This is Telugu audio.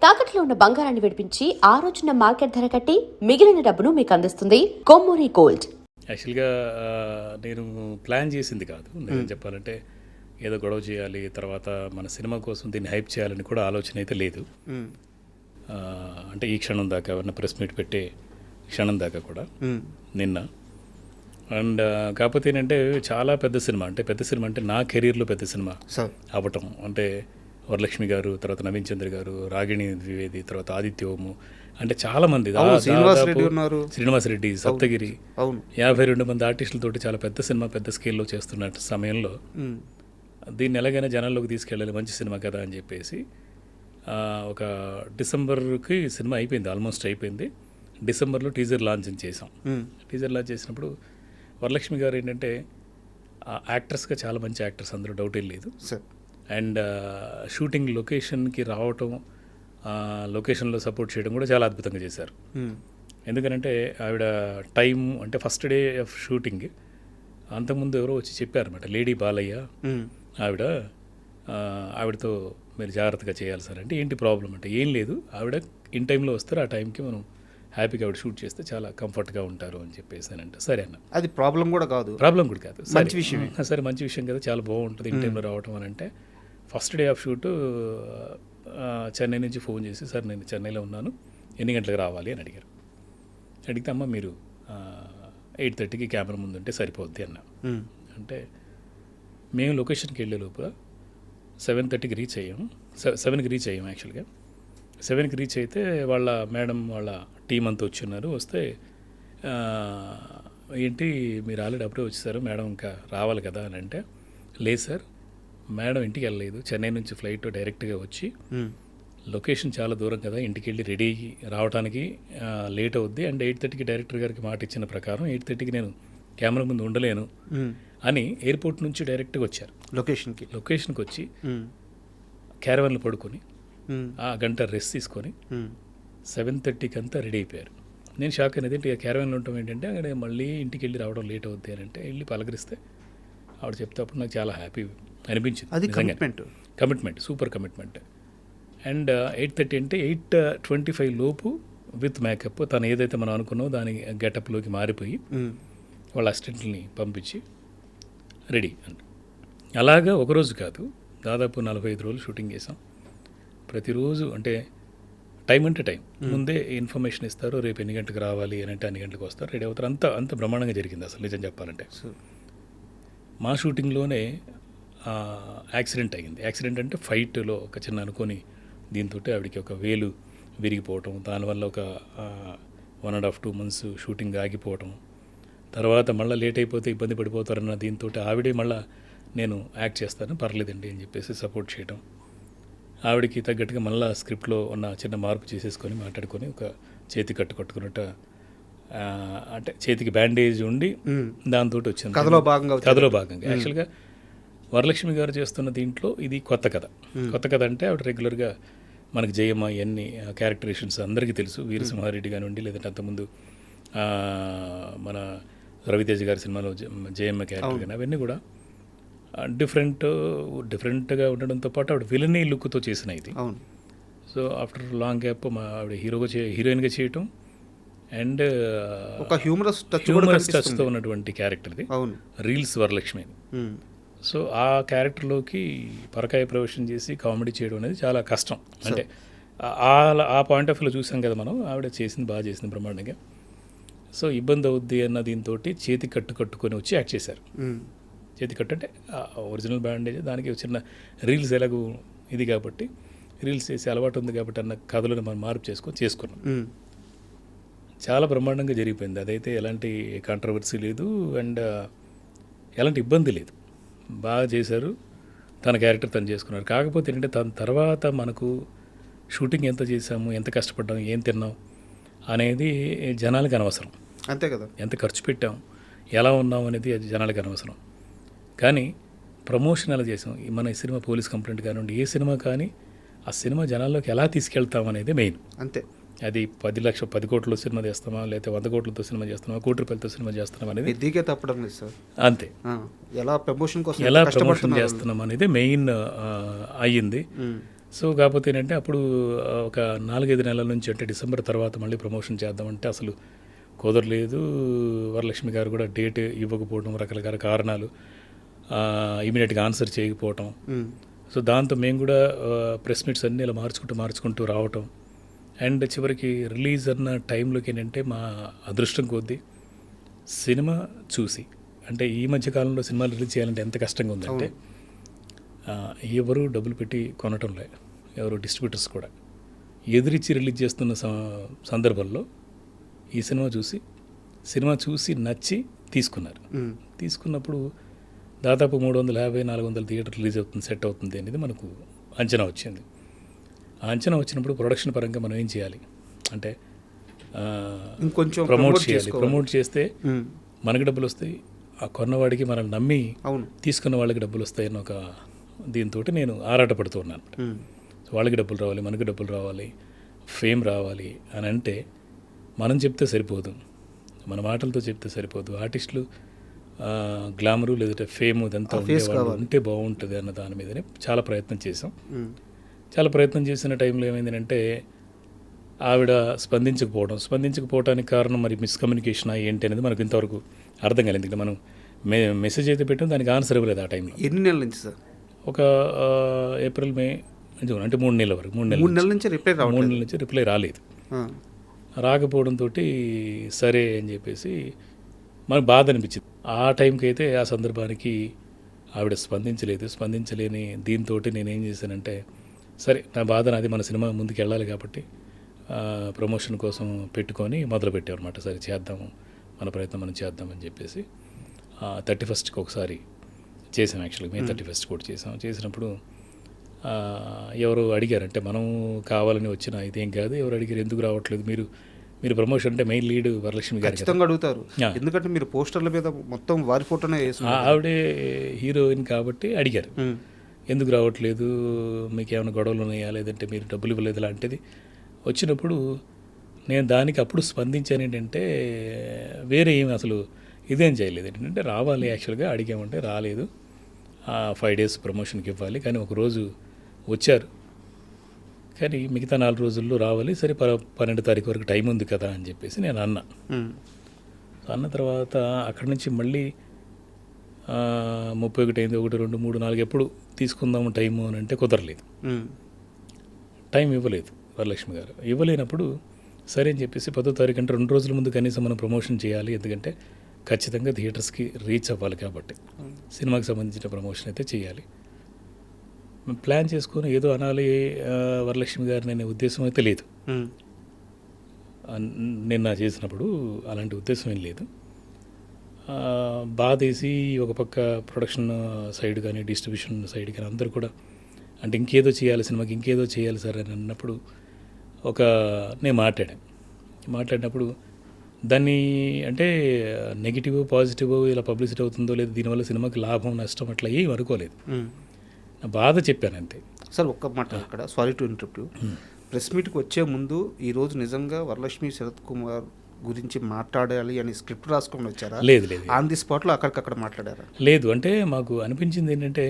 తాకట్లో ఉన్న బంగారాన్ని విడిపించి ఆ రోజున మార్కెట్ ధర కట్టి మిగిలిన డబ్బును మీకు అందిస్తుంది కొమ్మూరి గోల్డ్. యాక్చువల్గా నేను ప్లాన్ చేసింది కాదు, నేను చెప్పాలంటే ఏదో గొడవ చేయాలి, తర్వాత మన సినిమా కోసం దీన్ని హైప్ చేయాలని కూడా ఆలోచన అయితే లేదు. అంటే ఈ క్షణం దాకా ఎవరన్నా ప్రెస్ మీట్ పెట్టే క్షణం దాకా కూడా నిన్న. అండ్ కాకపోతే ఏంటంటే చాలా పెద్ద సినిమా అంటే నా కెరీర్లో పెద్ద సినిమా అవ్వటం అంటే వరలక్ష్మి గారు, తర్వాత నవీన్ చంద్ర గారు, రాగిణి ద్వివేది, తర్వాత ఆదిత్య ఓము, అంటే చాలా మంది, శ్రీనివాస్ రెడ్డి, సప్తగిరి, 52 మంది ఆర్టిస్టులతోటి చాలా పెద్ద సినిమా, పెద్ద స్కేల్లో చేస్తున్న సమయంలో దీన్ని ఎలాగైనా జనాల్లోకి తీసుకెళ్ళాలి, మంచి సినిమా కదా అని చెప్పేసి ఒక డిసెంబర్కి సినిమా అయిపోయింది, ఆల్మోస్ట్ అయిపోయింది. డిసెంబర్లో టీజర్ లాంచింగ్ చేసాం. టీజర్ లాంచ్ చేసినప్పుడు వరలక్ష్మి గారు ఏంటంటే యాక్టర్స్గా చాలా మంచి యాక్టర్స్, అందరూ డౌట్ ఏం లేదు. అండ్ షూటింగ్ లొకేషన్కి రావటం, లొకేషన్లో సపోర్ట్ చేయడం కూడా చాలా అద్భుతంగా చేశారు. ఎందుకంటే ఆవిడ టైం అంటే ఫస్ట్ డే ఆఫ్ షూటింగ్ అంతకుముందు ఎవరో వచ్చి చెప్పారన్నమాట, లేడీ బాలయ్య ఆవిడతో మీరు జాగ్రత్తగా చేయాలి సార్ అంటే, ఏంటి ప్రాబ్లం అంటే ఏం లేదు, ఆవిడ ఇన్ టైంలో వస్తారు, ఆ టైంకి మనం హ్యాపీగా ఆవిడ షూట్ చేస్తే చాలా కంఫర్ట్గా ఉంటారు అని చెప్పేసి అని అంటే, సరే అన్న, అది ప్రాబ్లం కూడా కాదు, మంచి విషయం, సరే మంచి విషయం కదా, చాలా బాగుంటుంది ఇన్ టైంలో రావటం అని అంటే. First day of shoot Chennai నుంచి ఫోన్ చేసి, సార్ నేను చెన్నైలో ఉన్నాను, ఎన్ని గంటలకు రావాలి అని అడిగారు. అడిగితే అమ్మ మీరు 8:30కి కెమెరా ముందు ఉంటే సరిపోద్ది అన్న. అంటే మేము లొకేషన్కి వెళ్ళే లోపల 7:30కి రీచ్ అయ్యాము, 7కి రీచ్ అయ్యాము. యాక్చువల్గా 7కి రీచ్ అయితే వాళ్ళ మేడం వాళ్ళ టీం అంతా వచ్చిన్నారు. వస్తే ఏంటి మీరు ఆల్రెడీ అప్పుడే వచ్చేసారు, మేడం ఇంకా రావాలి కదా అని అంటే, లేదు సార్ మేడం ఇంటికి వెళ్ళలేదు, చెన్నై నుంచి ఫ్లైట్ డైరెక్ట్గా వచ్చి లొకేషన్ చాలా దూరం కదా, ఇంటికి వెళ్ళి రెడీ రావడానికి లేట్ అవుద్ది. అండ్ 8:30కి డైరెక్టర్ గారికి మాట ఇచ్చిన ప్రకారం 8:30కి నేను కెమెరా ముందు ఉండలేను అని ఎయిర్పోర్ట్ నుంచి డైరెక్ట్గా వచ్చారు లొకేషన్కి వచ్చి క్యారవాన్లో పడుకొని ఆ గంట రెస్ట్ తీసుకొని 7:30కి అంతా రెడీ అయిపోయారు. నేను షాక్ అయినది ఏంటి, క్యారవాన్లో ఉండటం ఏంటంటే అక్కడ మళ్ళీ ఇంటికి వెళ్ళి రావడం లేట్ అవుద్ది అని అంటే, వెళ్ళి పలకరిస్తే ఆవిడ చెప్తే అప్పుడు నాకు చాలా హ్యాపీ అనిపించింది. అది కమిట్మెంట్, సూపర్ కమిట్మెంట్. అండ్ 8:30 అంటే 8:25 లోపు విత్ మేకప్ తను ఏదైతే మనం అనుకున్నామో దాని గెటప్లోకి మారిపోయి వాళ్ళ అసిస్టెంట్ని పంపించి రెడీ అండి. అలాగా ఒకరోజు కాదు, దాదాపు 45 రోజులు షూటింగ్ చేసాం. ప్రతిరోజు అంటే టైం అంటే టైం ముందే ఇన్ఫర్మేషన్ ఇస్తారు, రేపు ఎన్ని గంటలకు రావాలి అని అంటే అన్ని గంటలకు వస్తారు, రెడీ అవుతారు. అంత బ్రహ్మాండంగా జరిగింది అసలు నిజం చెప్పాలంటే. మా షూటింగ్లోనే యాక్సిడెంట్ అయ్యింది. యాక్సిడెంట్ అంటే ఫైట్లో ఒక చిన్న అనుకొని దీంతో ఆవిడకి ఒక వేలు విరిగిపోవటం, దానివల్ల ఒక 1.5-2 months షూటింగ్ ఆగిపోవటం, తర్వాత మళ్ళీ లేట్ అయిపోతే ఇబ్బంది పడిపోతారన్న దీంతో ఆవిడే మళ్ళీ నేను యాక్ట్ చేస్తాను పర్లేదండి అని చెప్పేసి సపోర్ట్ చేయటం, ఆవిడకి తగ్గట్టుగా మళ్ళీ స్క్రిప్ట్లో ఉన్న చిన్న మార్పు చేసేసుకొని మాట్లాడుకొని ఒక చేతి కట్టుకున్నట్టు, అంటే చేతికి బ్యాండేజ్ ఉండి దాంతో వచ్చింది కథలో భాగంగా. యాక్చువల్గా వరలక్ష్మి గారు చేస్తున్న దీంట్లో ఇది కొత్త కథ అంటే ఆవిడ రెగ్యులర్గా మనకి జయమ్మ ఇవన్నీ క్యారెక్టరేషన్స్ అందరికీ తెలుసు, వీరసింహారెడ్డి కానివ్వండి, లేదంటే అంతకుముందు మన రవితేజ గారి సినిమాలో జయమ్మ క్యారెక్టర్ కానీ అవన్నీ కూడా డిఫరెంట్గా ఉండడంతో పాటు ఆవిడ విలనీ లుక్తో చేసిన ఇది. సో ఆఫ్టర్ లాంగ్ గ్యాప్ ఆవిడ హీరోయిన్గా చేయటం అండ్ ఒక హ్యూమరస్ టచ్తో ఉన్నటువంటి క్యారెక్టర్ది రీల్స్ వరలక్ష్మి. సో ఆ క్యారెక్టర్లోకి పరకాయ ప్రవేశం చేసి కామెడీ చేయడం అనేది చాలా కష్టం. అంటే ఆ పాయింట్ ఆఫ్ వ్యూలో చూసాం కదా మనం, ఆవిడ బాగా చేసింది బ్రహ్మాండంగా. సో ఇబ్బంది అవుద్ది అన్న దీంతో చేతి కట్టుకొని వచ్చి యాక్ట్ చేశారు. చేతి కట్టు అంటే ఒరిజినల్ బ్యాండేజ్, దానికి చిన్న రీల్స్ ఎలాగూ ఇది కాబట్టి రీల్స్ చేసి అలవాటు ఉంది కాబట్టి అన్న కథలను మనం మార్పు చేసుకున్నాం. చాలా బ్రహ్మాండంగా జరిగిపోయింది. అదైతే ఎలాంటి కాంట్రవర్సీ లేదు అండ్ ఎలాంటి ఇబ్బంది లేదు, బాగా చేశారు. తన క్యారెక్టర్ తను చేసుకున్నారు. కాకపోతే ఏంటంటే తన తర్వాత మనకు షూటింగ్ ఎంత చేసాము, ఎంత కష్టపడ్డాము, ఏం తిన్నాం అనేది జనాలకు అనవసరం. అంతే కదా, ఎంత ఖర్చు పెట్టాం, ఎలా ఉన్నాం అనేది అది జనాలకు అనవసరం. కానీ ప్రమోషన్ ఎలా చేసాం, మన ఈ సినిమా పోలీస్ కంప్లైంట్ కానివ్వండి, ఏ సినిమా కానీ ఆ సినిమా జనాల్లోకి ఎలా తీసుకెళ్తాం అనేది మెయిన్. అంతే, అది 10 కోట్ల సినిమా చేస్తామా, లేకపోతే 100 కోట్లతో సినిమా చేస్తున్నామా, ₹1 కోటితో సినిమా చేస్తున్నాం అనేది దిగే తప్పడం లేదు సార్. అంతే, ఎలా ప్రమోషన్ కోసం ఎలా ప్రమోషన్ చేస్తున్నాం అనేది మెయిన్ అయ్యింది. సో కాకపోతే ఏంటంటే అప్పుడు ఒక 4-5 నెలల నుంచి అంటే డిసెంబర్ తర్వాత మళ్ళీ ప్రమోషన్ చేద్దామంటే అసలు కుదరలేదు. వరలక్ష్మి గారు కూడా డేట్ ఇవ్వకపోవడం, రకరకాల కారణాలు, ఇమీడియట్గా ఆన్సర్ చేయకపోవటం. సో దాంతో మేము కూడా ప్రెస్ మీట్స్ అన్నీ ఇలా మార్చుకుంటూ రావటం. అండ్ చివరికి రిలీజ్ అన్న టైంలోకి ఏంటంటే మా అదృష్టం కొద్దీ సినిమా చూసి, అంటే ఈ మధ్య కాలంలో సినిమాలు రిలీజ్ చేయాలంటే ఎంత కష్టంగా ఉందంటే ఎవరు డబ్బులు పెట్టి కొనటం లే, ఎవరు డిస్ట్రిబ్యూటర్స్ కూడా ఎదురిచ్చి రిలీజ్ చేస్తున్న సందర్భంలో ఈ సినిమా చూసి నచ్చి తీసుకున్నారు. తీసుకున్నప్పుడు దాదాపు 350-400 థియేటర్ రిలీజ్ అవుతుంది, సెట్ అవుతుంది అనేది మనకు అంచనా వచ్చింది. ఆ అంచనా వచ్చినప్పుడు ప్రొడక్షన్ పరంగా మనం ఏం చేయాలి అంటే ఇంకొంచెం ప్రమోట్ చేయాలి. ప్రమోట్ చేస్తే మనకి డబ్బులు వస్తాయి, ఆ కొన్నవాడికి మనం నమ్మి తీసుకున్న వాళ్ళకి డబ్బులు వస్తాయి అన్న ఒక దీంతో నేను ఆరాటపడుతూ ఉన్నాను. వాళ్ళకి డబ్బులు రావాలి, మనకి డబ్బులు రావాలి, ఫేమ్ రావాలి అని అంటే మనం చెప్తే సరిపోదు, మన మాటలతో చెప్తే సరిపోదు. ఆర్టిస్టులు గ్లామరు లేదంటే ఫేమ్ ఇదంతా ఉంటే బాగుంటుంది అన్న దాని మీదనే చాలా ప్రయత్నం చేసాం. చాలా ప్రయత్నం చేసిన టైంలో ఏమైందంటే ఆవిడ స్పందించకపోవడానికి కారణం మరి మిస్కమ్యూనికేషన్ ఏంటి అనేది మనకు ఇంతవరకు అర్థం కాలేదు. ఎందుకంటే మనం మెసేజ్ అయితే పెట్టాం, దానికి ఆన్సర్ ఇవ్వలేదు ఆ టైంలో. ఎన్ని నెలల నుంచి సార్? ఒక ఏప్రిల్, మే, జూన్ అంటే 3 నెలల వరకు. 3 నెలల నుంచి రిప్లై రాలేదు. రాకపోవడంతో సరే అని చెప్పేసి మనకు బాధ అనిపించింది. ఆ టైంకి అయితే ఆ సందర్భానికి ఆవిడ స్పందించలేని దీంతో నేనేం చేశానంటే సరే నా బాధ నాది, మన సినిమా ముందుకు వెళ్ళాలి కాబట్టి ప్రమోషన్ కోసం పెట్టుకొని మొదలుపెట్టామన్నమాట. సరే చేద్దాము, మన ప్రయత్నం మనం చేద్దామని చెప్పేసి 31st ఒకసారి చేసాం. యాక్చువల్గా మే 31st కూడా చేసినప్పుడు ఎవరు అడిగారంటే మనం కావాలని వచ్చిన ఇదేం కాదు, ఎవరు అడిగారు ఎందుకు రావట్లేదు మీరు ప్రమోషన్ అంటే మెయిన్ లీడ్ వరలక్ష్మి గారు ఖచ్చితంగా అడుగుతారు, ఎందుకంటే మీరు పోస్టర్ల మీద మొత్తం వారి ఫోటోనే ఆవిడే హీరోయిన్ కాబట్టి అడిగారు ఎందుకు రావట్లేదు, మీకు ఏమైనా గొడవలు ఉన్నాయా, లేదంటే మీరు డబ్బులు ఇవ్వలేదు లాంటిది వచ్చినప్పుడు నేను దానికి అప్పుడు స్పందించాను. ఏంటంటే వేరే ఏమి అసలు ఇదేం చేయలేదు. ఏంటంటే రావాలి, యాక్చువల్గా అడిగామంటే రాలేదు, 5 days ప్రమోషన్కి ఇవ్వాలి, కానీ ఒకరోజు వచ్చారు, కానీ మిగతా 4 రోజుల్లో రావాలి, సరే 12వ తారీఖు వరకు టైం ఉంది కదా అని చెప్పేసి నేను అన్న తర్వాత అక్కడి నుంచి మళ్ళీ 31 అయింది, 1, 2, 3, 4 ఎప్పుడు తీసుకుందాము టైము అని అంటే కుదరలేదు. టైం ఇవ్వలేదు వరలక్ష్మి గారు. ఇవ్వలేనప్పుడు సరే అని చెప్పేసి 10వ తారీఖు అంటే 2 రోజుల ముందు కనీసం మనం ప్రమోషన్ చేయాలి, ఎందుకంటే ఖచ్చితంగా థియేటర్స్కి రీచ్ అవ్వాలి కాబట్టి సినిమాకి సంబంధించిన ప్రమోషన్ అయితే చేయాలి. ప్లాన్ చేసుకొని ఏదో అనాలి వరలక్ష్మి గారిని అనే ఉద్దేశం అయితే లేదు. నిన్న చేసినప్పుడు అలాంటి ఉద్దేశం ఏం లేదు. బాధేసి ఒక పక్క ప్రొడక్షన్ సైడ్ కానీ డిస్ట్రిబ్యూషన్ సైడ్ కానీ అందరూ కూడా అంటే ఇంకేదో చేయాలి, సినిమాకి ఇంకేదో చేయాలి సార్ అని అన్నప్పుడు నేను మాట్లాడినప్పుడు దాన్ని అంటే నెగిటివ్ పాజిటివ్ ఇలా పబ్లిసిటీ అవుతుందో లేదు, దీనివల్ల సినిమాకి లాభం నష్టం అట్లా ఏం అనుకోలేదు, నా బాధ చెప్పాను అంతే. సార్ ఒక్క మాట అక్కడ, sorry to interrupt you, press మీట్కి వచ్చే ముందు ఈరోజు నిజంగా వరలక్ష్మి శరత్ కుమార్ గురించి మాట్లాడాలి అని స్క్రిప్ట్ రాసుకొని వచ్చారా? లేదు, ఆన్ ది స్పాట్లో అక్కడికక్కడ మాట్లాడారా? లేదు, అంటే మాకు అనిపించింది ఏంటంటే